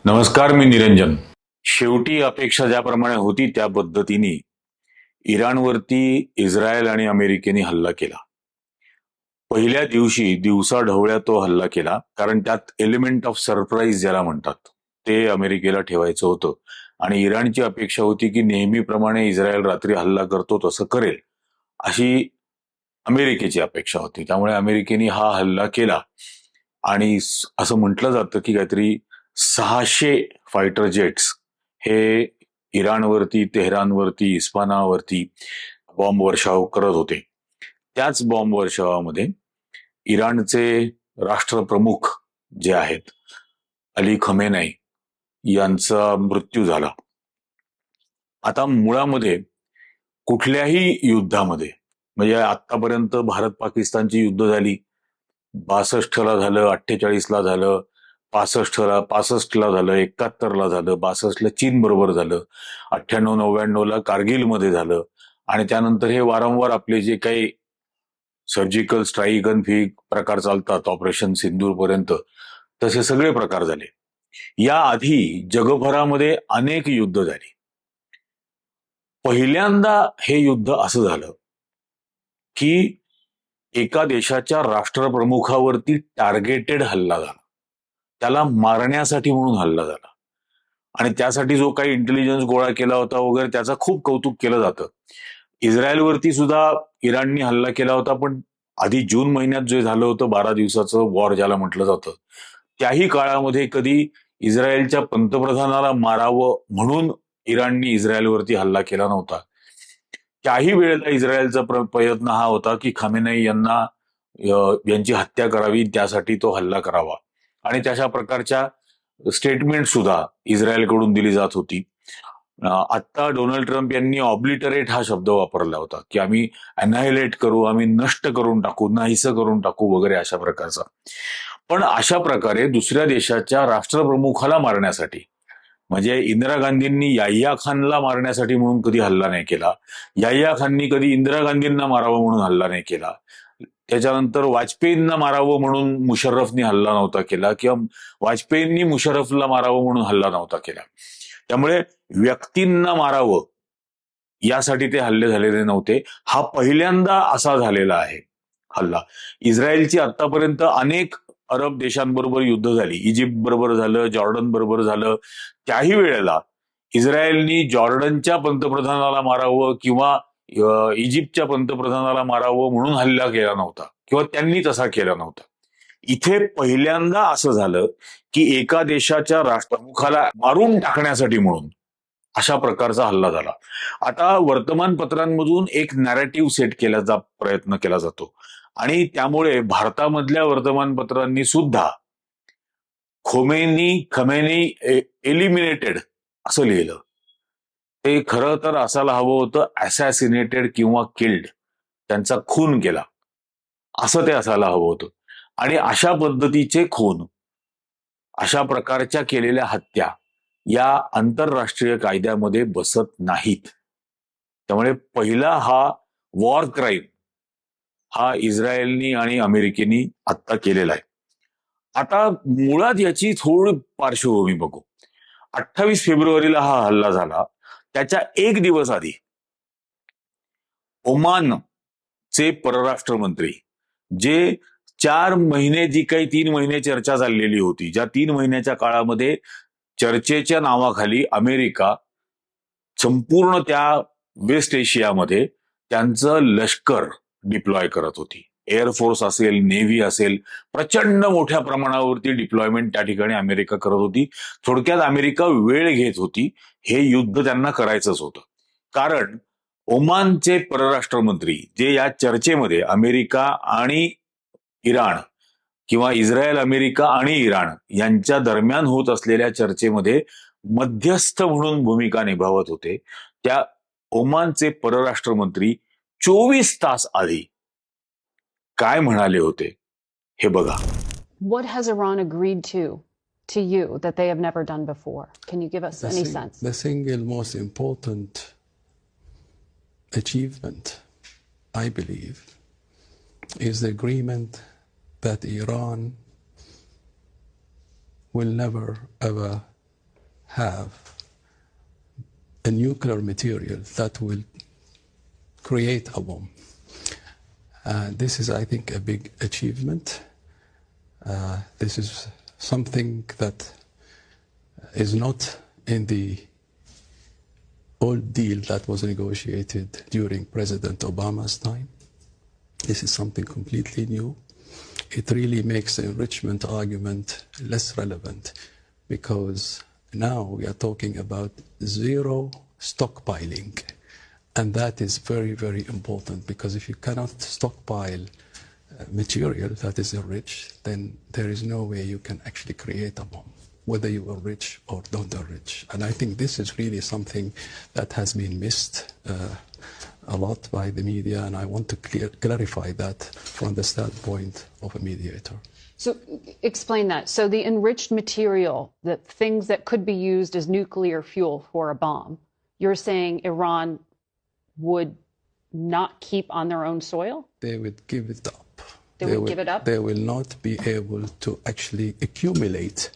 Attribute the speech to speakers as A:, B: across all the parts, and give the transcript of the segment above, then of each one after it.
A: नमस्कार, मी निरंजन. शेवटी अपेक्षा ज्याप्रमाणे होती त्या पद्धतीने इराणवरती इस्रायल आणि अमेरिकेने हल्ला केला. पहिल्या दिवशी दिवसाढवळ्या तो हल्ला केला, कारण त्यात एलिमेंट ऑफ सरप्राईज ज्याला म्हणतात ते अमेरिकेला ठेवायचं होतं. आणि इराणची अपेक्षा होती की नेहमीप्रमाणे इस्रायल रात्री हल्ला करतो तसं करेल, अशी अमेरिकेची अपेक्षा होती. त्यामुळे अमेरिकेने हा हल्ला केला आणि असं म्हटलं जातं की काहीतरी 600 फायटर जेट्स हे इराणवरती, तेहरानवरती, इस्फानावरती बॉम्ब वर्षाव करत होते. त्याच बॉम्ब वर्षावामध्ये इराणचे राष्ट्रप्रमुख जे आहेत अली खमेनाई यांचा मृत्यू झाला. आता मुळामध्ये कुठल्याही युद्धामध्ये, म्हणजे आतापर्यंत भारत पाकिस्तानची युद्ध झाली, 62ला झालं, 48ला झालं, 65ला झालं, 71ला झालं, 62ला चीन बरोबर झालं, 98-99ला कारगिलमध्ये झालं, आणि त्यानंतर हे वारंवार आपले जे काही सर्जिकल स्ट्राईक आणि प्रकार चालतात ऑपरेशन सिंदूर पर्यंत, तसे सगळे प्रकार झाले. याआधी जगभरामध्ये अनेक युद्ध झाली. पहिल्यांदा हे युद्ध असं झालं की एका देशाच्या राष्ट्रप्रमुखावरती टार्गेटेड हल्ला झाला, त्याला मारण्यासाठी म्हणून हल्ला झाला. आणि त्यासाठी जो काही इंटेलिजन्स गोळा केला होता वगैरे त्याचं खूप कौतुक केलं जातं. इस्रायलवरती सुद्धा इराणने हल्ला केला होता, पण आधी जून महिन्यात जे झालं होतं 12 दिवसाचं वॉर ज्याला म्हटलं जातं, त्याही काळामध्ये कधी इस्रायलच्या पंतप्रधानाला मारावं म्हणून इराणने इस्रायलवरती हल्ला केला नव्हता. त्याही वेळेला इस्रायलचा प्रयत्न हा होता की खमेनाई यांची हत्या करावी, त्यासाठी तो हल्ला करावा. आणि तशा प्रकारच्या स्टेटमेंट सुद्धा इस्रायलकडून दिली जात होती. आता डोनाल्ड ट्रम्प यांनी ऑब्लिटरेट हा शब्द वापरला होता की आम्ही अनायलेट करू, आम्ही नष्ट करून टाकू, नाहीसं करून टाकू वगैरे अशा प्रकारचा. पण अशा प्रकारे दुसऱ्या देशाच्या राष्ट्रप्रमुखाला मारण्यासाठी, म्हणजे इंदिरा गांधींनी याह्या खानला मारण्यासाठी म्हणून कधी हल्ला नाही केला, याह्या खाननी कधी इंदिरा गांधींना मारावं म्हणून हल्ला नाही केला, त्याच्यानंतर वाजपेयींना मारावं म्हणून मुशर्रफनी हल्ला नव्हता केला, किंवा वाजपेयींनी मुशर्रफला मारावं म्हणून हल्ला नव्हता केला. त्यामुळे व्यक्तींना मारावं यासाठी ते हल्ले झालेले नव्हते. हा पहिल्यांदा असा झालेला आहे हल्ला. इस्रायलची आतापर्यंत अनेक अरब देशांबरोबर युद्ध झाली, इजिप्त बरोबर झालं, जॉर्डन बरोबर झालं. त्याही वेळेला इस्रायलनी जॉर्डनच्या पंतप्रधानाला मारावं किंवा इजिप्तच्या पंतप्रधानाला मारावं म्हणून हल्ला केला नव्हता, किंवा त्यांनी तसा केला नव्हता. इथे पहिल्यांदा असं झालं की एका देशाच्या राष्ट्रप्रमुखाला मारून टाकण्यासाठी म्हणून अशा प्रकारचा हल्ला झाला. आता वर्तमानपत्रांमधून एक नॅरेटिव्ह सेट केल्याचा प्रयत्न केला जातो, आणि त्यामुळे भारतामधल्या वर्तमानपत्रांनी सुद्धा खमेनी एलिमिनेटेड असं लिहिलं. ते खरं तर असायला हवं होतं असॅसिनेटेड किंवा किल्ड, त्यांचा खून केला, असं ते असायला हवं होतं. आणि अशा पद्धतीचे खून, अशा प्रकारच्या केलेल्या हत्या या आंतरराष्ट्रीय कायद्यामध्ये बसत नाहीत. त्यामुळे पहिला हा वॉर क्राईम हा इस्रायलनी आणि अमेरिकेनी आत्ता केलेला आहे. आता मुळात याची थोडी पार्श्वभूमी बघू. 28 फेब्रुवारीला हा हल्ला झाला, त्याच्या एक दिवस आधी ओमानचे परराष्ट्रमंत्री, जे 4 महिने जी काही 3 महिने चर्चा चाललेली होती, ज्या 3 महिन्याच्या काळामध्ये चर्चेच्या नावाखाली अमेरिका संपूर्ण त्या वेस्ट एशियामध्ये त्यांचं लष्कर डिप्लॉय करत होती. एअरफोर्स असेल, नेव्ही असेल, प्रचंड मोठ्या प्रमाणावरती डिप्लॉयमेंट त्या ठिकाणी अमेरिका करत होती. थोडक्यात अमेरिका वेळ घेत होती. हे युद्ध त्यांना करायचंच होतं. कारण ओमानचे परराष्ट्रमंत्री, जे या चर्चेमध्ये अमेरिका आणि इराण किंवा इस्रायल, अमेरिका आणि इराण यांच्या दरम्यान होत असलेल्या चर्चेमध्ये मध्यस्थ म्हणून भूमिका निभावत होते, त्या ओमानचे परराष्ट्रमंत्री 24 तास आधी काय म्हणाले होते हे बघा.
B: What has Iran agreed to you that they have never done before? Can you give us any sense?
C: The single most important achievement, I believe, is the agreement that Iran will never ever have a nuclear material that will create a bomb. This is, I think, a big achievement. This is something that is not in the old deal that was negotiated during President Obama's time. This is something completely new. It really makes the enrichment argument less relevant, because now we are talking about zero stockpiling. And that is very, very important, because if you cannot stockpile material that is enriched, then there is no way you can actually create a bomb, whether you enrich or don't enrich. And I think this is really something that has been missed a lot by the media, and I want to clarify that from the standpoint of a mediator.
B: So explain that. So the enriched material, the things that could be used as nuclear fuel for a bomb, you're saying Iran would not keep on their own soil?
C: They would give it up.
B: They would give it up?
C: They will not be able to actually accumulate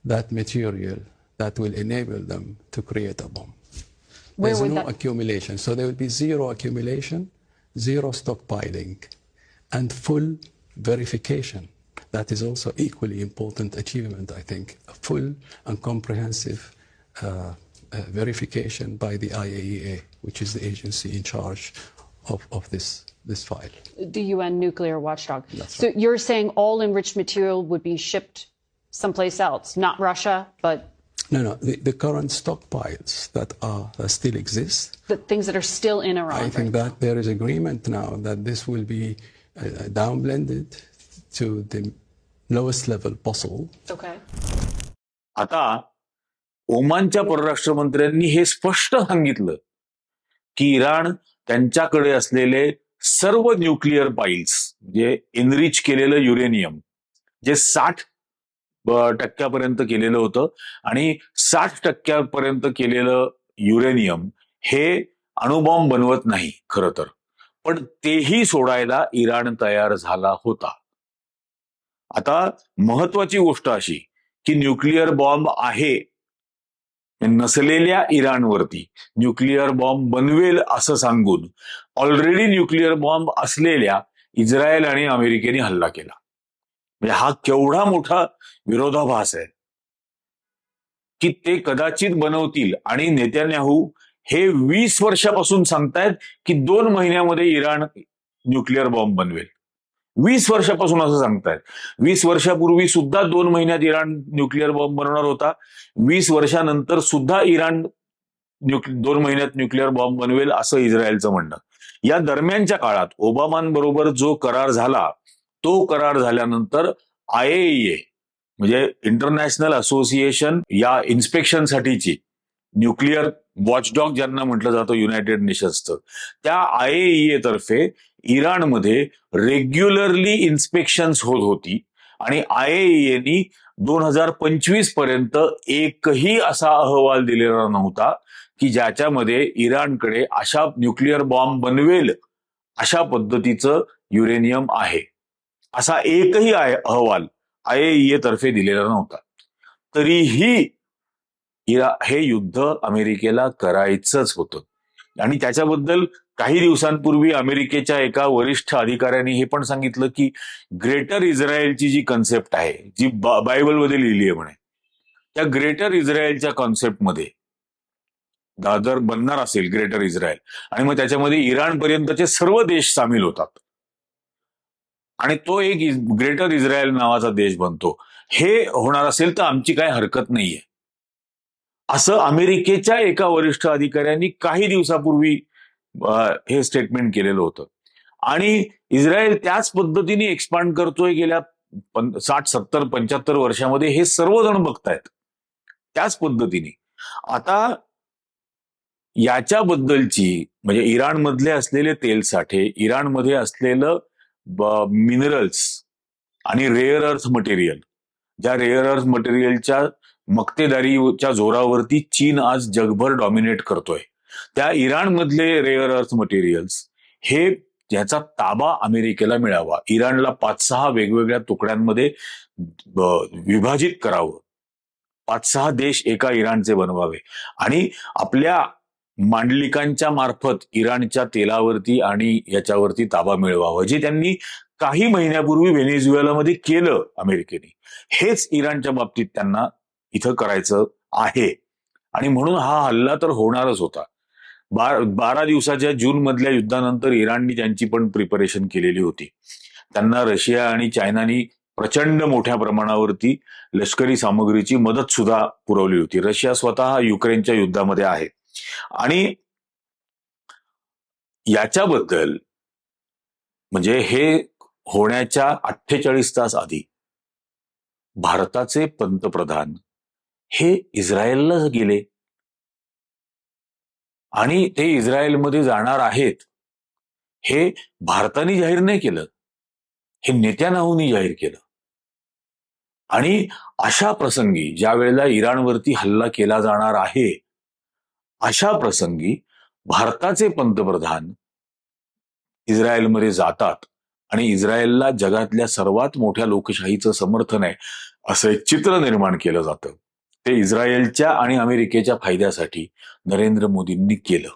C: that material that will enable them to create a bomb.
B: Where
C: There's
B: would
C: no
B: that...
C: accumulation. So there will be zero accumulation, zero stockpiling, and full verification. That is also equally important achievement, I think. A full and comprehensive verification by the IAEA, which is the agency in charge of this file.
B: The UN nuclear watchdog.
C: That's
B: So
C: right.
B: you're saying all enriched material would be shipped someplace else, not Russia, but
C: No, the current stockpiles that still exist,
B: the things that are still in Iran?
C: I think that there is agreement now that this will be downblended to the lowest level possible.
B: Okay.
A: आता ओमानच्या परराष्ट्र मंत्र्यांनी हे स्पष्ट सांगितलं की Iran त्यांच्याकडे असलेले सर्व न्यूक्लिअर पाईल्स, जे एनरिच केलेलं युरेनियम, जे 60% केलेलं होतं, आणि 60% केलेलं युरेनियम हे अणुबॉम्ब बनवत नाही खरं तर, पण तेही सोडायला इराण तयार झाला होता. आता महत्वाची गोष्ट अशी की न्यूक्लिअर बॉम्ब आहे नसलेल्या इराणवरती न्यूक्लिअर बॉम्ब बनवेल असं सांगून ऑलरेडी न्यूक्लिअर बॉम्ब असलेल्या इस्रायल आणि अमेरिकेने हल्ला केला. म्हणजे हा केवढा मोठा विरोधाभास आहे की ते कदाचित बनवतील, आणि नेत्यान्याहू हे 20 वर्षापासून सांगतायत की 2 महिन्यामध्ये इराण न्यूक्लिअर बॉम्ब बनवेल. 20 वर्षापासून असं सांगतायत. 20 वर्षापूर्वी सुद्धा 2 महिन्यात इराण न्यूक्लिअर बॉम्ब बनवणार होता. 20 वर्षानंतर सुद्धा इराण 2 महिन्यात न्यूक्लिअर बॉम्ब बनवेल असं इस्रायलचं म्हणणं. या दरम्यानच्या काळात ओबामांबरोबर जो करार झाला, तो करार झाल्यानंतर IAEA म्हणजे इंटरनॅशनल असोसिएशन या इन्स्पेक्शनसाठीची न्यूक्लिअर वॉचडॉग ज्यांना म्हटलं जातं युनायटेड नेशन्सचं, त्या IAEA तर्फे इराणमध्ये रेग्युलरली इन्स्पेक्शन्स होत होती, आणि IAEAनी 2025 पर्यंत एकही असा अहवाल दिलेला नव्हता की ज्याच्यामध्ये इराणकडे अशा न्यूक्लिअर बॉम्ब बनवेल अशा पद्धतीचं युरेनियम आहे, असा एकही अहवाल IAEA तर्फे दिलेला नव्हता. तरीही हे युद्ध अमेरिकेला करायचंच होतं, आणि त्याच्याबद्दल काही दिवसांपूर्वी अमेरिकेच्या एका वरिष्ठ अधिकाऱ्यांनी हे पण सांगितलं की ग्रेटर इस्रायलची जी कन्सेप्ट आहे, जी बायबलमध्ये लिहिली आहे म्हणे, त्या ग्रेटर इस्रायलच्या कॉन्सेप्टमध्ये जर बनणार असेल ग्रेटर इस्रायल, आणि मग त्याच्यामध्ये इराणपर्यंतचे सर्व देश सामील होतात, आणि तो एक ग्रेटर इस्रायल नावाचा देश बनतो, हे होणार असेल तर आमची काय हरकत नाहीये, असं अमेरिकेच्या एका वरिष्ठ अधिकाऱ्यांनी काही दिवसापूर्वी हे स्टेटमेंट केलेलं होतं. आणि इस्रायल त्याच पद्धतीने एक्सपांड करतोय. गेल्या 60, 70, 75 वर्षामध्ये हे सर्वजण बघतायत त्याच पद्धतीने. आता याच्याबद्दलची म्हणजे इराणमधले असलेले तेल साठे, इराणमध्ये असलेलं मिनरल्स आणि रेअर अर्थ मटेरियल, ज्या रेअर अर्थ मटेरियलच्या मक्तेदारीच्या जोरावरती चीन आज जगभर डॉमिनेट करतोय, त्या इराणमधले रेअर अर्थ मटेरियल्स हे ज्याचा ताबा अमेरिकेला मिळावा, इराणला 5-6 वेगवेगळ्या तुकड्यांमध्ये विभाजित करावं, 5-6 देश एका इराणचे बनवावे आणि आपल्या मांडलिकांच्या मार्फत इराणच्या तेलावरती आणि याच्यावरती ताबा मिळवावा, जे त्यांनी काही महिन्यापूर्वी व्हेनेझुएलामध्ये केलं अमेरिकेने. हेच इराणच्या बाबतीत त्यांना इथं करायचं आहे आणि म्हणून हा हल्ला तर होणारच होता. 12 दिवसाच्या जून मधल्या युद्धानंतर इराणनी त्यांची पण प्रिपरेशन केलेली होती. त्यांना रशिया आणि चायनानी प्रचंड मोठ्या प्रमाणावरती लष्करी सामग्रीची मदत सुद्धा पुरवली होती. रशिया स्वतः युक्रेनच्या युद्धामध्ये आहे आणि याच्याबद्दल म्हणजे हे होण्याच्या 48 तास आधी भारताचे पंतप्रधान हे इस्रायलला गेले आणि ते इस्रायलमध्ये जाणार आहेत हे भारताने जाहीर नाही केलं, हे नेत्यानाहूनी जाहीर केलं. आणि अशा प्रसंगी ज्या वेळेला इराणवरती हल्ला केला जाणार आहे, अशा प्रसंगी भारताचे पंतप्रधान इस्रायलमध्ये जातात आणि इस्रायलला जगातल्या सर्वात मोठ्या लोकशाहीचं समर्थन आहे असं एक चित्र निर्माण केलं जातं. ते इस्रायलच्या आणि अमेरिकेच्या फायद्यासाठी नरेंद्र मोदींनी केलं.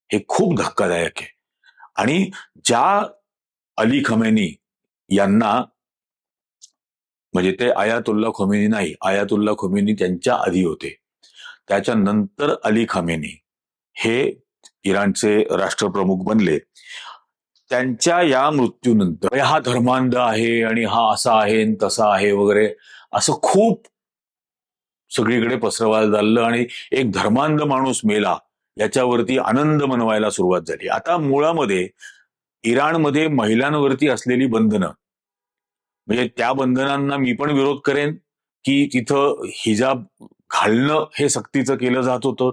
A: हे खूप धक्कादायक आहे. आणि ज्या अली खमेनी यांना, म्हणजे ते आयातुल्ला खोमेनी नाही, आयातुल्ला खोमेनी त्यांच्या आधी होते, त्याच्यानंतर अली खमेनी हे इराणचे राष्ट्रप्रमुख बनले. त्यांच्या या मृत्यूनंतर हा धर्मांध आहे आणि हा असा आहे तसा आहे वगैरे असं खूप सगळीकडे पसरवायला चाललं आणि एक धर्मांध माणूस मेला याच्यावरती आनंद मनवायला सुरुवात झाली. आता मुळामध्ये इराणमध्ये महिलांवरती असलेली बंधनं, म्हणजे त्या बंधनांना मी पण विरोध करेन की तिथं हिजाब घालणं हे सक्तीचं केलं जात होतं.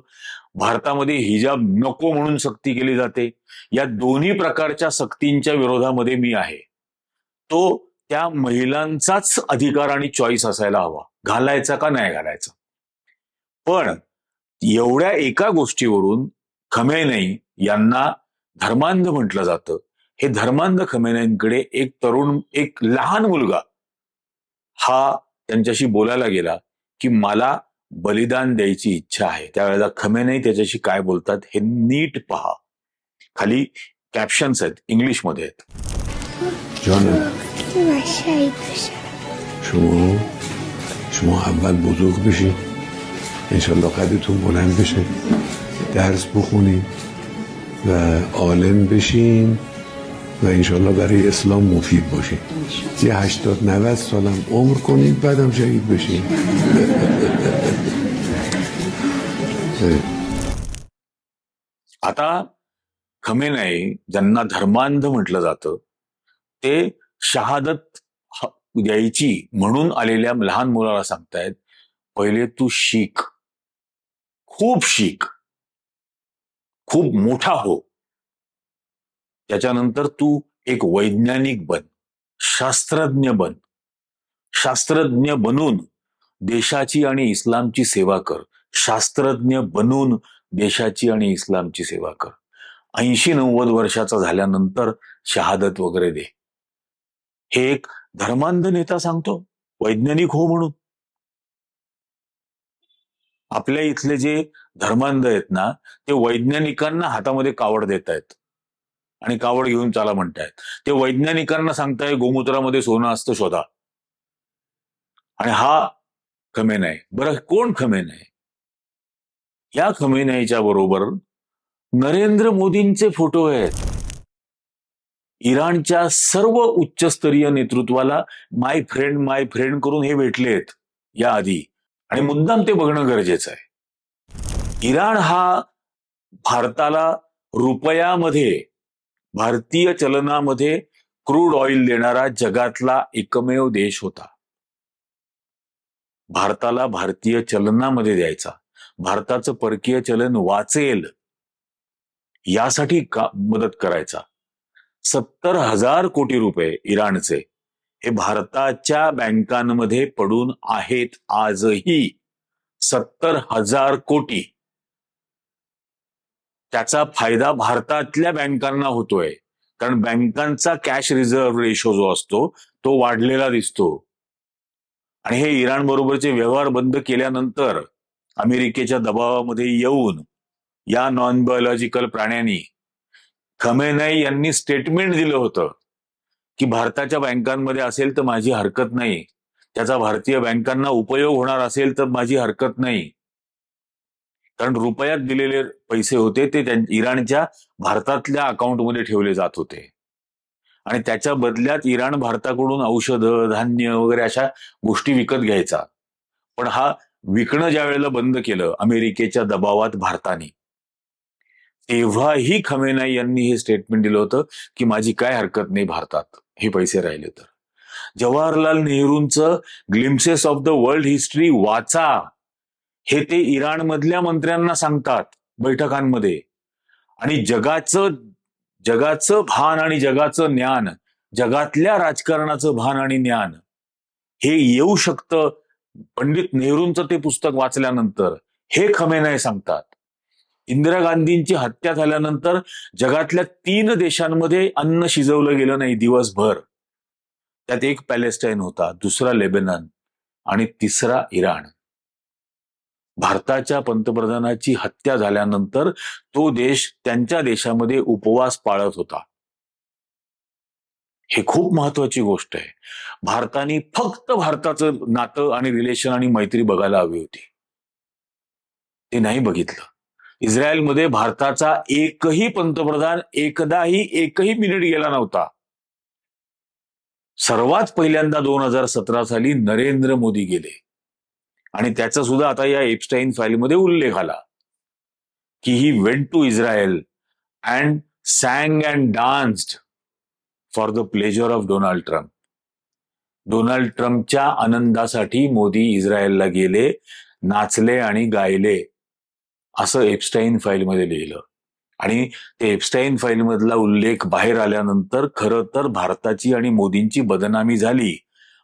A: भारतामध्ये हिजाब नको म्हणून सक्ती केली जाते. या दोन्ही प्रकारच्या सक्तींच्या विरोधामध्ये मी आहे. तो त्या महिलांचाच अधिकार आणि चॉईस असायला हवा, घालायचा का नाही घालायचा. पण एवढ्या एका गोष्टीवरून खमेनी यांना धर्मांध म्हटलं जातं. हे धर्मांध खमेनींकडे एक तरुण, एक लहान मुलगा हा त्यांच्याशी बोलायला गेला की मला बलिदान द्यायची इच्छा आहे. त्यावेळेला खमेनी त्याच्याशी काय बोलतात हे नीट पहा. खाली कॅप्शन्स आहेत, इंग्लिशमध्ये आहेत.
D: شما اول بزرگ بشین، انشالله قدرتون بلند بشه، درس بخونین و عالم بشین و انشالله برای اسلام مفید باشین. یه 80-90 سالم عمر کنین بعدم شهید بشین.
A: आता खमेनी ज्यांना धर्मांध म्हटलं जातं ते शहादत द्यायची म्हणून आलेल्या लहान मुलाला सांगतायत, पहिले तू शिक, खूप शिक, खूप मोठा हो, त्याच्यानंतर तू एक वैज्ञानिक बन, शास्त्रज्ञ बन, शास्त्रज्ञ बनून देशाची आणि इस्लामची सेवा कर, शास्त्रज्ञ बनून देशाची आणि इस्लामची सेवा कर. 80-90 वर्षाचा झाल्यानंतर शहादत वगैरे दे. हे एक धर्मांध नेता सांगतो, वैज्ञानिक हो म्हणून. आपल्या इथले जे धर्मांध आहेत ना, ते वैज्ञानिकांना हातामध्ये कावड देत आहेत आणि कावड घेऊन चाला म्हणतायत. ते वैज्ञानिकांना सांगताय गोमूत्रामध्ये सोनं असतं शोधा. आणि हा खमेनी आहे. बरं, कोण खमेनी आहे? या खमेनीच्या बरोबर नरेंद्र मोदींचे फोटो आहेत. इराणच्या सर्व उच्चस्तरीय नेतृत्वाला माय फ्रेंड करून हे भेटलेत या आधी, आणि मुद्दाम ते बघणं गरजेचं आहे. इराण हा भारताला रुपयामध्ये, भारतीय चलनामध्ये क्रूड ऑइल देणारा जगातला एकमेव देश होता. भारताला भारतीय चलनामध्ये द्यायचा, भारताचं परकीय चलन वाचेल यासाठी मदत करायचा. 70,000 कोटी रुपये इराणचे हे भारताच्या बँकांमध्ये पडून आहेत आजही. 70,000 कोटी. त्याचा फायदा भारतातल्या बँकांना होतोय, कारण बँकांचा कॅश रिझर्व्ह रेशो जो असतो तो वाढलेला दिसतो आणि हे इराण बरोबरचे व्यवहार बंद केल्यानंतर अमेरिकेच्या दबावामध्ये येऊन या नॉन बायोलॉजिकल प्राण्यांनी खमेनाई यांनी स्टेटमेंट दिलं होतं की भारताच्या बँकांमध्ये असेल तर माझी हरकत नाही, त्याचा भारतीय बँकांना उपयोग होणार असेल तर माझी हरकत नाही, कारण रुपयात दिलेले पैसे होते ते इराणच्या भारतातल्या अकाउंटमध्ये ठेवले जात होते आणि त्याच्या बदल्यात इराण भारताकडून औषधं, धान्य वगैरे अशा गोष्टी विकत घ्यायचा. पण हा विकणं ज्या वेळेला बंद केलं अमेरिकेच्या दबावात भारताने, तेव्हाही खमेनाई यांनी हे स्टेटमेंट दिलं होतं की माझी काय हरकत नाही भारतात हे पैसे राहिले तर. जवाहरलाल नेहरूंचं glimpses of the world history वाचा, हे ते इराणमधल्या मंत्र्यांना सांगतात बैठकांमध्ये. आणि जगाचं भान आणि जगाचं ज्ञान, जगातल्या राजकारणाचं भान आणि ज्ञान हे येऊ शकतं पंडित नेहरूंचं ते पुस्तक वाचल्यानंतर, हे खमेनाई सांगतात. इंदिरा गांधींची हत्या झाल्यानंतर जगातल्या 3 देशांमध्ये अन्न शिजवलं गेलं नाही दिवसभर. त्यात एक पॅलेस्टाईन होता, दुसरा लेबनन आणि तिसरा इराण. भारताच्या पंतप्रधानाची हत्या झाल्यानंतर तो देश त्यांच्या देशामध्ये उपवास पाळत होता. हे खूप महत्वाची गोष्ट आहे. भारताने फक्त भारताचं नातं आणि रिलेशन आणि मैत्री बघायला हवी होती, ते नाही बघितलं. इस्रायलमध्ये भारताचा एकही पंतप्रधान एकही मिनिट गेला नव्हता. सर्वात पहिल्यांदा 2017 साली नरेंद्र मोदी गेले आणि त्याचा सुद्धा आता या एप्स्टाईन फाईलमध्ये उल्लेख आला की he went to Israel and sang and danced for the pleasure of Donald Trump. Donald ट्रम्पच्या आनंदासाठी मोदी इस्रायलला गेले, नाचले आणि गायले, असं एप्स्टाईन फाईलमध्ये लिहिलं. आणि ते एप्स्टाईन फाईल मधला उल्लेख बाहेर आल्यानंतर खरं तर भारताची आणि मोदींची बदनामी झाली.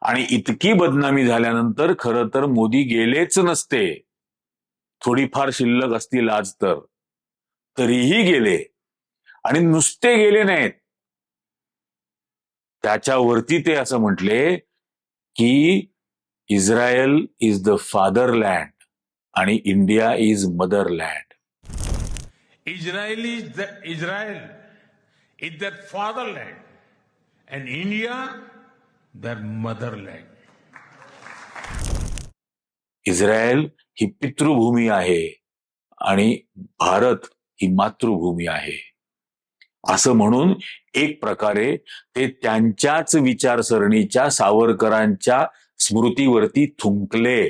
A: आणि इतकी बदनामी झाल्यानंतर खरं तर मोदी गेलेच नसते. थोडीफार शिल्लक असती लाज तर, तरीही गेले. आणि नुसते गेले नाहीत, त्याच्यावरती ते असं म्हटले की इस्रायल इज द फादरलँड आणि India is motherland.
E: Israel is their fatherland and India their motherland.
A: Israel ही पितृभूमी आहे आणि भारत ही मातृभूमी आहे, असं म्हणून एक प्रकारे ते त्यांच्याच विचारसरणीच्या सावरकरांच्या स्मृतीवरती थुंकले.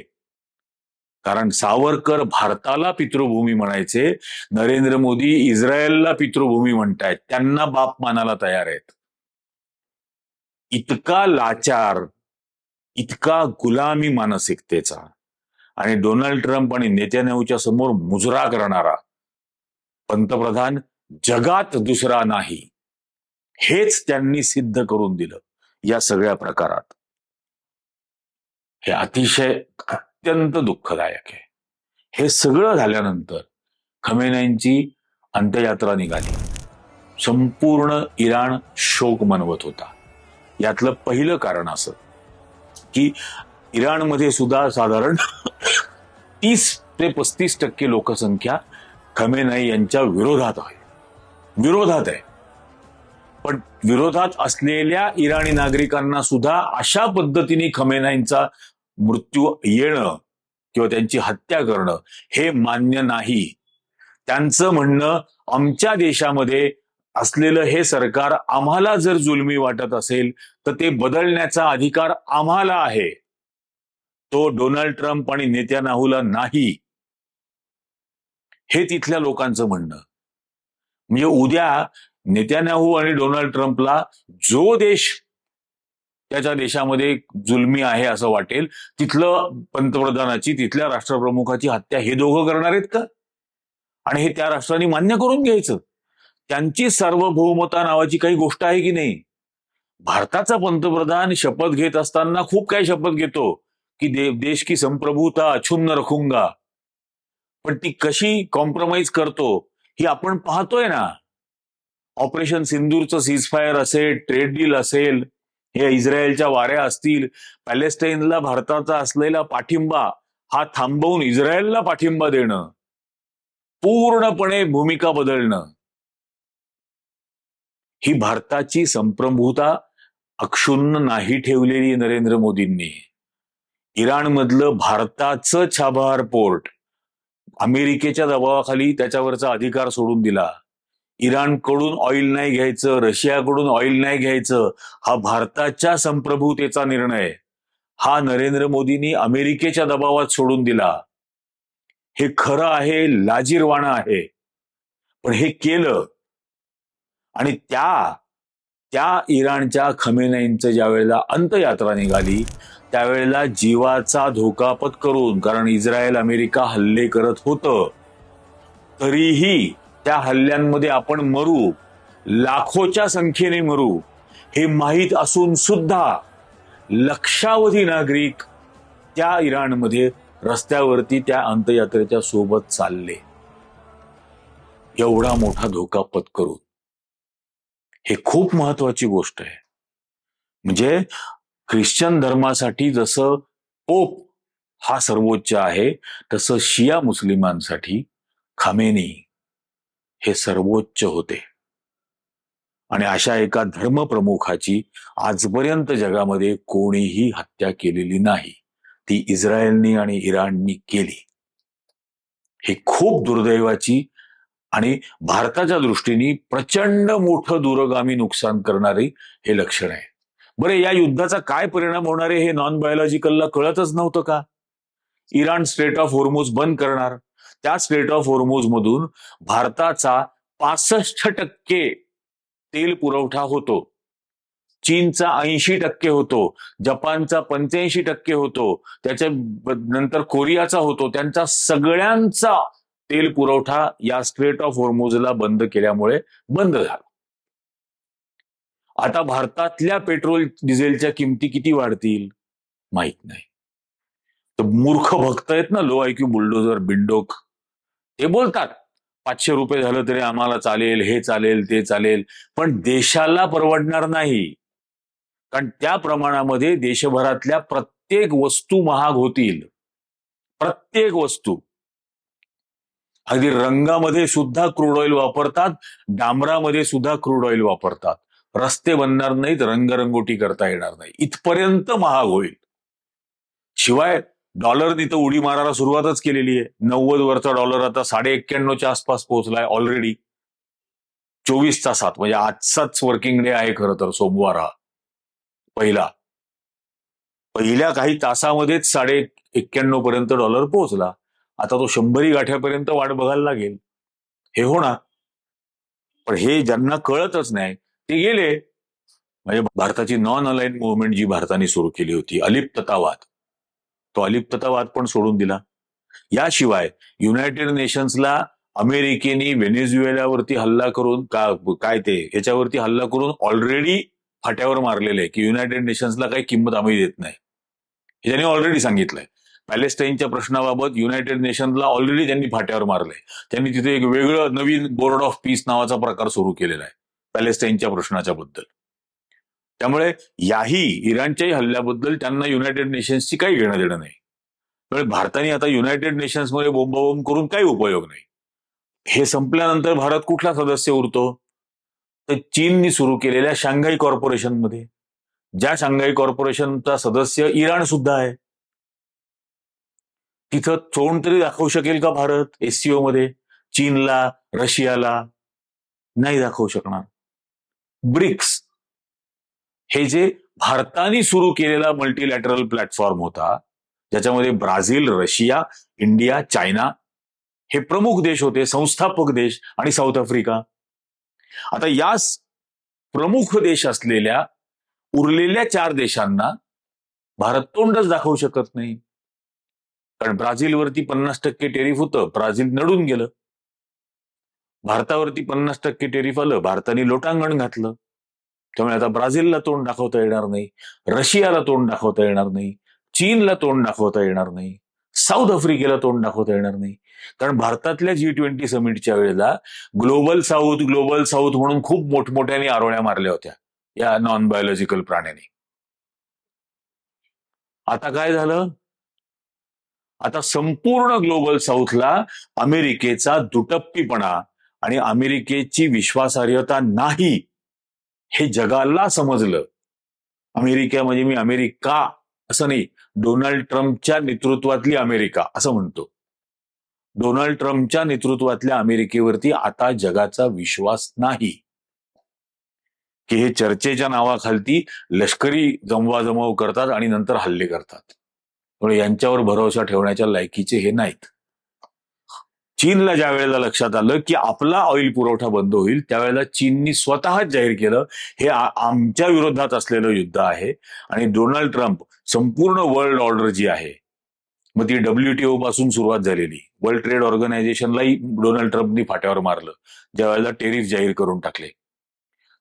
A: कारण सावरकर भारताला पितृभूमी म्हणायचे, नरेंद्र मोदी इस्रायलला पितृभूमी म्हणतायत, त्यांना बाप मानायला तयार आहेत. इतका लाचार, इतका गुलामी मानसिकतेचा आणि डोनाल्ड ट्रम्प आणि नेत्यानाहूच्या समोर मुजरा करणारा पंतप्रधान जगात दुसरा नाही, हेच त्यांनी सिद्ध करून दिलं या सगळ्या प्रकारात. हे अतिशय अत्यंत दुःखदायक आहे. हे सगळं झाल्यानंतर खमेनाईंची अंत्ययात्रा निघाली. संपूर्ण इराण शोक मनवत होता. यातलं पहिलं कारण असं की इराणमध्ये सुद्धा साधारण 30 ते 35% लोकसंख्या खमेनाई यांच्या विरोधात आहे. पण विरोधात असलेल्या इराणी नागरिकांना सुद्धा अशा पद्धतीने खमेनाईंचा मृत्यू येणं किंवा त्यांची हत्या करणं हे मान्य नाही. त्यांचं म्हणणं, आमच्या देशामध्ये असलेलं हे सरकार आम्हाला जर जुलमी वाटत असेल तर ते बदलण्याचा अधिकार आम्हाला आहे, तो डोनाल्ड ट्रम्प आणि नेत्यानाहूला नाही, हे तिथल्या लोकांचं म्हणणं. म्हणजे उद्या नेत्यानाहू आणि डोनाल्ड ट्रम्पला जो देश त्याच्या देशामध्ये जुलमी आहे असं वाटेल, तिथलं पंतप्रधानाची, तिथल्या राष्ट्रप्रमुखाची हत्या हे दोघं करणार आहेत का? आणि हे त्या राष्ट्रांनी मान्य करून घ्यायचं. त्यांची सार्वभौमता नावाची काही गोष्ट आहे की नाही? भारताचा पंतप्रधान शपथ घेत असताना खूप काही शपथ घेतो की देश की संप्रभुता अछुन्न रखूंगा, पण ती कशी कॉम्प्रोमाइज करतो ही आपण पाहतोय ना. ऑपरेशन सिंदूरचं सीजफायर असेल, ट्रेड डील असेल, हे इस्रायलच्या वाऱ्या असतील, पॅलेस्टाईनला भारताचा असलेला पाठिंबा हा थांबवून इस्रायलला पाठिंबा देणं, पूर्णपणे भूमिका बदलणं, ही भारताची संप्रभुता अक्षुण्ण नाही ठेवलेली नरेंद्र मोदींनी. इराणमधलं भारताचं छाबहार पोर्ट अमेरिकेच्या दबावाखाली त्याच्यावरचा अधिकार सोडून दिला. इराणकडून ऑइल नाही घ्यायचं, रशियाकडून ऑइल नाही घ्यायचं, हा भारताच्या संप्रभुतेचा निर्णय हा नरेंद्र मोदींनी अमेरिकेच्या दबावात सोडून दिला. हे खरं आहे, लाजिरवाणं आहे, पण हे केलं. आणि त्या इराणच्या खमेनींचं ज्या वेळेला अंत्ययात्रा निघाली त्यावेळेला जीवाचा धोका पत्करून, कारण इस्रायल अमेरिका हल्ले करत होतं, तरीही त्या हल्ल्यांमध्ये आपण मरू, लाखोच्या संख्येने मरू, हे माहीत असून सुद्धा लक्षावधी नागरिक त्या इराणमध्ये रस्त्यावरती त्या अंत्ययात्रेच्या सोबत चालले, एवढा मोठा धोका पत्करून. हे खूप महत्वाची गोष्ट आहे. म्हणजे ख्रिश्चन धर्मासाठी जसं पोप हा सर्वोच्च आहे, तसं शिया मुस्लिमांसाठी खामेनी हे सर्वोच्च होते. आणि अशा एका धर्मप्रमुखाची आजपर्यंत जगामध्ये कोणीही हत्या केलेली नाही. ती इस्रायलनी आणि इराणनी केली. ही खूप दुर्दैवाची आणि भारताच्या दृष्टीने प्रचंड मोठं दूरगामी नुकसान करणारी हे लक्षण आहे. बरे, या युद्धाचा काय परिणाम होणार आहे हे नॉन बायोलॉजिकलला कळतच नव्हतं का? इराण स्ट्रेट ऑफ होर्मुझ बंद करणार, त्या स्ट्रेट ऑफ होर्मुझ मधून भारताचा 65% तेल पुरवठा होतो, चीनचा 80% होतो, जपानचा 85% होतो, त्याच्या नंतर कोरियाचा होतो. त्यांचा सगळ्यांचा तेल पुरवठा या स्ट्रेट ऑफ होर्मुझला बंद केल्यामुळे बंद झाला. आता भारतातल्या पेट्रोल डिझेलच्या किमती किती वाढतील माहित नाही. तर मूर्ख भक्त आहेत ना, लो आयक्यू बुलडोजर बिंडोक, ते बोलतात 500 रुपये झालं तरी आम्हाला चालेल, हे चालेल, ते चालेल, पण देशाला परवडणार नाही. कारण त्या प्रमाणामध्ये देशभरातल्या प्रत्येक वस्तू महाग होतील. प्रत्येक वस्तू. अगदी रंगामध्ये सुद्धा क्रूड ऑइल वापरतात, डांबरामध्ये सुद्धा क्रूड ऑइल वापरतात. रस्ते बनणार नाहीत, रंगरंगोटी करता येणार नाही, इथपर्यंत महाग होईल. शिवाय डॉलरनी तर उडी मारायला सुरुवातच केलेली आहे. 90 वरचा डॉलर आता 91.5च्या आसपास पोहोचलाय ऑलरेडी 24 तासात. म्हणजे आजचाच वर्किंग डे आहे खरं तर, सोमवार हा पहिल्या काही तासामध्येच 91.5 पर्यंत डॉलर पोहोचला. आता तो 100 गाठ्यापर्यंत वाट बघायला लागेल. हे होणार, पण हे ज्यांना कळतच नाही ते गेले. म्हणजे भारताची नॉन अलाइन मुवमेंट जी भारताने सुरू केली होती, अलिप्ततावाद, तो अलिप्ततावाद पण सोडून दिला. याशिवाय युनायटेड नेशन्सला अमेरिकेने व्हेनेझुएलावरती हल्ला करून काय ते याच्यावरती हल्ला करून ऑलरेडी फाट्यावर मारलेले, की युनायटेड नेशन्सला काही किंमत आम्ही देत नाही, हे त्यांनी ऑलरेडी सांगितलंय. पॅलेस्टाईनच्या प्रश्नाबाबत युनायटेड नेशन्सला ऑलरेडी त्यांनी फाट्यावर मारलंय. त्यांनी तिथे एक वेगळं नवीन बोर्ड ऑफ पीस नावाचा प्रकार सुरू केलेला आहे पॅलेस्टाईनच्या प्रश्नाच्या बद्दल. त्यामुळे याही इराणच्याही हल्ल्याबद्दल त्यांना युनायटेड नेशन्सची काही घेणं देणं नाही. त्यामुळे भारताने आता युनायटेड नेशन्समध्ये बोंबाबोंब करून काही उपयोग नाही. हे संपल्यानंतर भारत कुठला सदस्य उरतो? तर चीननी सुरू केलेल्या शांघाई कॉर्पोरेशनमध्ये, ज्या शांघाई कॉर्पोरेशनचा सदस्य इराण सुद्धा आहे. तिथं तोंड तरी दाखवू शकेल का भारत एससीओ मध्ये चीनला, रशियाला? नाही दाखवू शकणार. ब्रिक्स हे जे भारताने सुरू केलेला मल्टीलॅटरल प्लॅटफॉर्म होता, ज्याच्यामध्ये ब्राझील, रशिया, इंडिया, चायना हे प्रमुख देश होते, संस्थापक देश, आणि साऊथ आफ्रिका. आता या प्रमुख देश असलेल्या उरलेल्या 4 देशांना भारत तोंडच दाखवू शकत नाही. कारण ब्राझीलवरती 50% टेरिफ होतं, ब्राझील नडून गेलं. भारतावरती 50% टेरिफ आलं, भारताने लोटांगण घातलं. त्यामुळे आता ब्राझीलला तोंड दाखवता येणार नाही, रशियाला तोंड दाखवता येणार नाही, चीनला तोंड दाखवता येणार नाही, साऊथ आफ्रिकेला तोंड दाखवता येणार नाही. कारण भारतातल्या G20 समिटच्या वेळेला ग्लोबल साऊथ म्हणून खूप मोठमोठ्याने आरोळ्या मारल्या होत्या या नॉन बायोलॉजिकल प्राण्यांनी. आता काय झालं? आता संपूर्ण ग्लोबल साऊथला अमेरिकेचा दुटप्पीपणा आणि अमेरिकेची विश्वासार्हता नाही हे जगाला समजलं. अमेरिका म्हणजे मी अमेरिका असं नाही, डोनाल्ड ट्रम्पच्या नेतृत्वातली अमेरिका असं म्हणतो. डोनाल्ड ट्रम्पच्या नेतृत्वातल्या अमेरिकेवरती आता जगाचा विश्वास नाही, की हे चर्चेच्या नावाखालती लष्करी जमवाजमव करतात आणि नंतर हल्ले करतात. त्यामुळे यांच्यावर भरोसा ठेवण्याच्या लायकीचे हे नाहीत. चीनला ज्या वेळेला लक्षात आलं की आपला ऑइल पुरवठा बंद होईल, त्यावेळेला चीननी स्वतःच जाहीर केलं हे आमच्या विरोधात असलेलं युद्ध आहे. आणि डोनाल्ड ट्रम्प संपूर्ण वर्ल्ड ऑर्डर जी आहे, मग ती WTO पासून सुरुवात झालेली, वर्ल्ड ट्रेड ऑर्गनायझेशनलाही डोनाल्ड ट्रम्पनी फाट्यावर मारलं ज्या वेळेला टेरिफ जाहीर करून टाकले.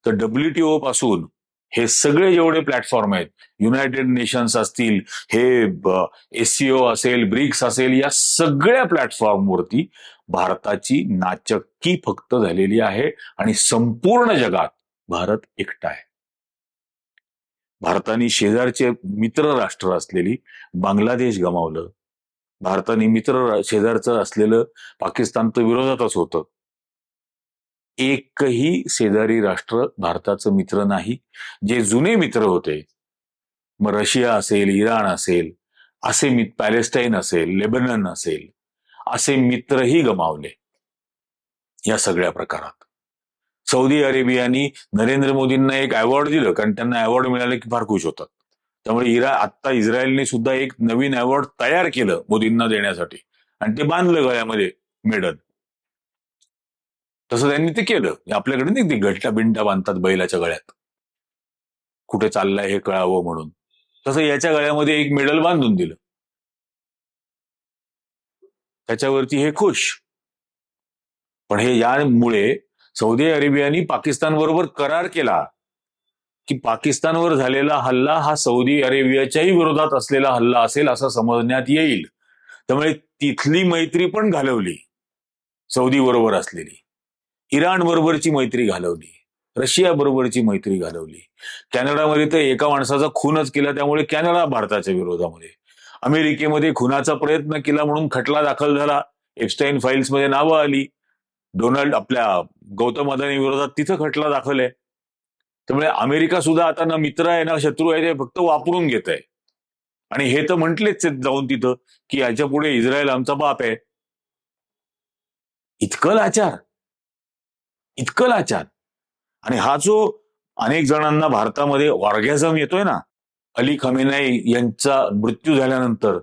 A: तर WTO पासून हे सगळे जेवढे प्लॅटफॉर्म आहेत, युनायटेड नेशन्स असतील, हे SCO असेल, ब्रिक्स असेल, या सगळ्या प्लॅटफॉर्मवरती भारताची नाचक्की फक्त झालेली आहे आणि संपूर्ण जगात भारत एकटा आहे. भारताने शेजारचे मित्र राष्ट्र असलेली बांगलादेश गमावलं. भारताने शेजारचं असलेलं पाकिस्तान तर विरोधातच होतं. एकही शेजारी राष्ट्र भारताचं मित्र नाही. जे जुने मित्र होते, मग रशिया असेल, इराण असेल, असे पॅलेस्टाईन असेल, लेबनन असेल, असे मित्रही गमावले या सगळ्या प्रकारात. सौदी अरेबियानी नरेंद्र मोदींना एक अवॉर्ड दिलं, कारण त्यांना अवॉर्ड मिळाले की फार खुश होतात. त्यामुळे आता इस्रायलने सुद्धा एक नवीन अवॉर्ड तयार केलं मोदींना देण्यासाठी, आणि ते बांधलं गळ्यामध्ये मेडल. तसं त्यांनी ते केलं. आपल्याकडे नाही ते घंटा बिंटा बांधतात बैलाच्या गळ्यात, कुठे चाललाय हे कळावं म्हणून, तसं याच्या गळ्यामध्ये एक मेडल बांधून दिलं. त्याच्यावरती हे खुश. पण हे यामुळे सौदी अरेबियानी पाकिस्तान बरोबर करार केला की पाकिस्तानवर झालेला हल्ला हा सौदी अरेबियाच्याही विरोधात असलेला हल्ला असेल असं समजण्यात येईल. त्यामुळे तिथली मैत्री पण घालवली, सौदी बरोबर असलेली. इराण बरोबरची मैत्री घालवली, रशिया बरोबरची मैत्री घालवली. कॅनडामध्ये तर एका माणसाचा खूनच केला, त्यामुळे कॅनडा भारताच्या विरोधामध्ये. अमेरिकेमध्ये खुनाचा प्रयत्न केला म्हणून खटला दाखल झाला, एप्स्टाईन फाईल्समध्ये नावं आली. आपल्या गौतम अदानी विरोधात तिथं खटला दाखल आहे. त्यामुळे अमेरिका सुद्धा आता ना मित्र आहे ना शत्रू आहे, ते फक्त वापरून घेत आहे. आणि हे तर म्हटलेच जाऊन तिथं की याच्या पुढे इस्रायल आमचा बाप आहे. इतकं लाचार, इतकं लाचार. आणि हा जो अनेक जणांना भारतामध्ये ऑर्गॅझम येतोय ना, अली खमेनाई यांचा मृत्यू झाल्यानंतर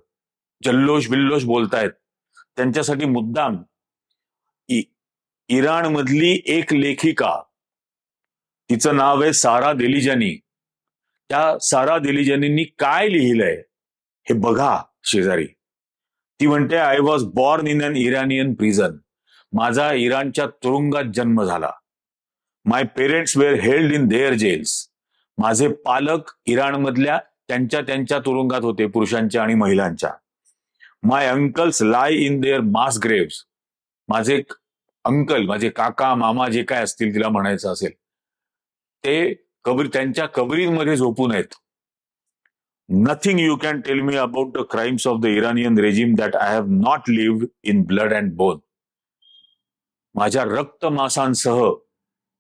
A: जल्लोष बिल्लोष बोलतायत, त्यांच्यासाठी मुद्दाम इराण मधली एक लेखिका, तिचं नाव आहे सारा दिलिजानी. त्या सारा दिलिजानींनी काय लिहिलंय हे बघा शेजारी. ती म्हणते, I was born in an Iranian prison. माझा इराणच्या तुरुंगात जन्म झाला. My parents were held in their jails. माझे पालक इराणमधल्या त्यांच्या तुरुंगात होते, पुरुषांच्या आणि महिलांच्या. My uncles lie in their mass graves. माझे अंकल, माझे काका मामा जे काय असतील, तिला म्हणायचं असेल, ते त्यांच्या कबरीमध्ये झोपून आहेत. Nothing you can tell me about the crimes of the Iranian regime that I have not lived in blood and bone. माझ्या रक्त मांसांसह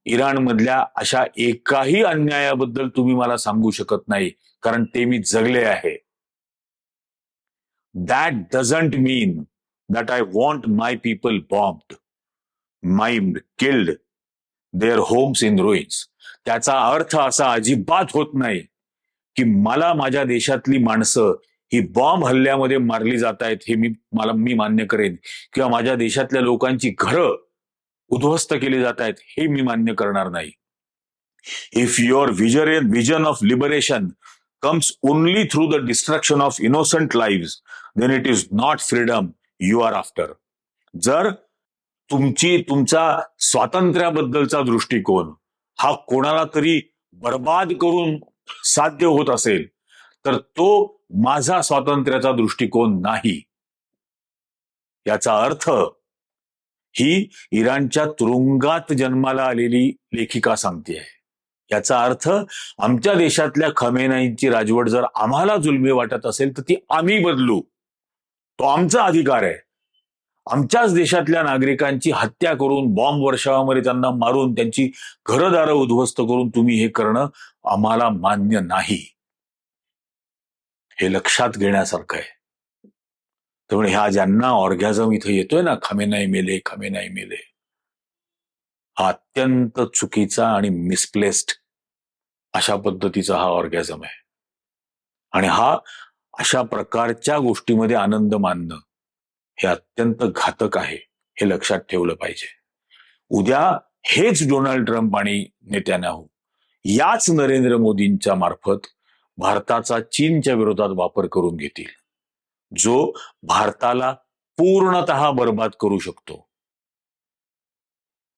A: इराणमधल्या अशा एकाही अन्यायाबद्दल तुम्ही मला सांगू शकत नाही, कारण ते मी जगले आहे. That doesn't mean that I want my people bombed, maimed, killed, their homes in ruins. त्याचा अर्थ असा अजिबात होत नाही की मला माझ्या देशातली माणसं ही बॉम्ब हल्ल्यामध्ये मारली जात आहेत हे मी मान्य करेन, किंवा माझ्या देशातल्या लोकांची घरं उद्ध्वस्त केली जात आहेत हे मी मान्य करणार नाही. If your vision of liberation comes only through the destruction of innocent lives, then it is not freedom you are after. जर तुमचा स्वातंत्र्याबद्दलचा दृष्टिकोन हा कोणाला तरी बर्बाद करून साध्य होत असेल, तर तो माझा स्वातंत्र्याचा दृष्टिकोन नाही. याचा अर्थ ही इराणच्या तुरुंगात जन्माला आलेली लेखिका सांगते आहे. याचा अर्थ आमच्या देशातल्या खमेनाईंची राजवट जर आम्हाला जुलमी वाटत असेल तर ती आम्ही बदलू. तो आमचा अधिकार आहे. आमच्याच देशातल्या नागरिकांची हत्या करून बॉम्ब वर्षावामध्ये त्यांना मारून त्यांची घरदारं उद्ध्वस्त करून तुम्ही हे करणं आम्हाला मान्य नाही. हे लक्षात घेण्यासारखं आहे. त्यामुळे ह्या ज्यांना ऑर्गॅझम इथे येतोय ना, खमेनाई मेले, खमेनाई मेले, हा अत्यंत चुकीचा आणि मिसप्लेस्ड अशा पद्धतीचा हा ऑर्गॅझम आहे. आणि हा अशा प्रकारच्या गोष्टीमध्ये आनंद मानणं हे अत्यंत घातक आहे, हे लक्षात ठेवलं पाहिजे. उद्या हेच डोनाल्ड ट्रम्प आणि नेत्यानाहू याच नरेंद्र मोदींच्या मार्फत भारताचा चीनच्या विरोधात वापर करून घेतील, जो भारताला पूर्णतः बर्बाद करू शकतो.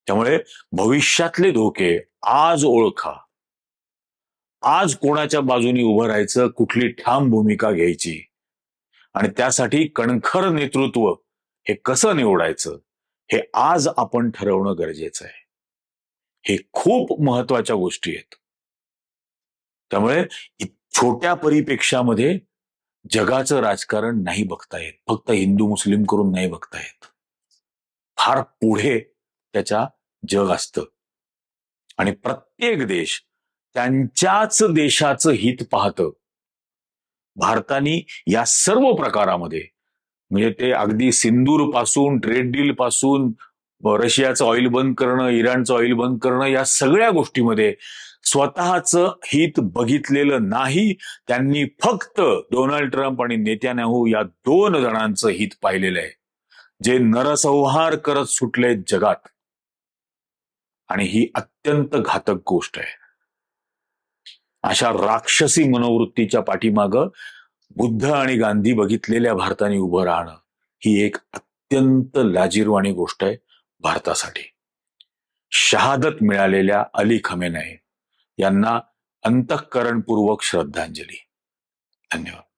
A: त्यामुळे भविष्यातले धोके आज ओळखा. आज कोणाच्या बाजूनी उभं राहायचं, कुठली ठाम भूमिका घ्यायची आणि त्यासाठी कणखर नेतृत्व हे कसं निवडायचं हे आज आपण ठरवणं गरजेचं आहे. हे खूप महत्वाच्या गोष्टी आहेत. त्यामुळे छोट्या परिपेक्षामध्ये जगाचं राजकारण नाही बघता येत, फक्त हिंदू मुस्लिम करून नाही बघता येत. फार पुढे त्याच्या जग असतं आणि प्रत्येक देश त्यांच्याच देशाचं हित पाहतं. भारताने या सर्व प्रकारामध्ये, म्हणजे ते अगदी सिंदूर पासून, ट्रेड डील पासून, रशियाचं ऑइल बंद करणं, इराणचं ऑइल बंद करणं, या सगळ्या गोष्टीमध्ये स्वतःचं हित बघितलेलं नाही. त्यांनी फक्त डोनाल्ड ट्रम्प आणि नेत्यानाहू या दोन जणांचं हित पाहिलेलं आहे, जे नरसंहार करत सुटले जगात. आणि ही अत्यंत घातक गोष्ट आहे. अशा राक्षसी मनोवृत्तीच्या पाठीमागं बुद्ध आणि गांधी बघितलेल्या भारताने उभं राहणं ही एक अत्यंत लाजिरवाणी गोष्ट आहे भारतासाठी. शहादत मिळालेल्या अली खमेनाई यांना अंतःकरणपूर्वक श्रद्धांजली. धन्यवाद.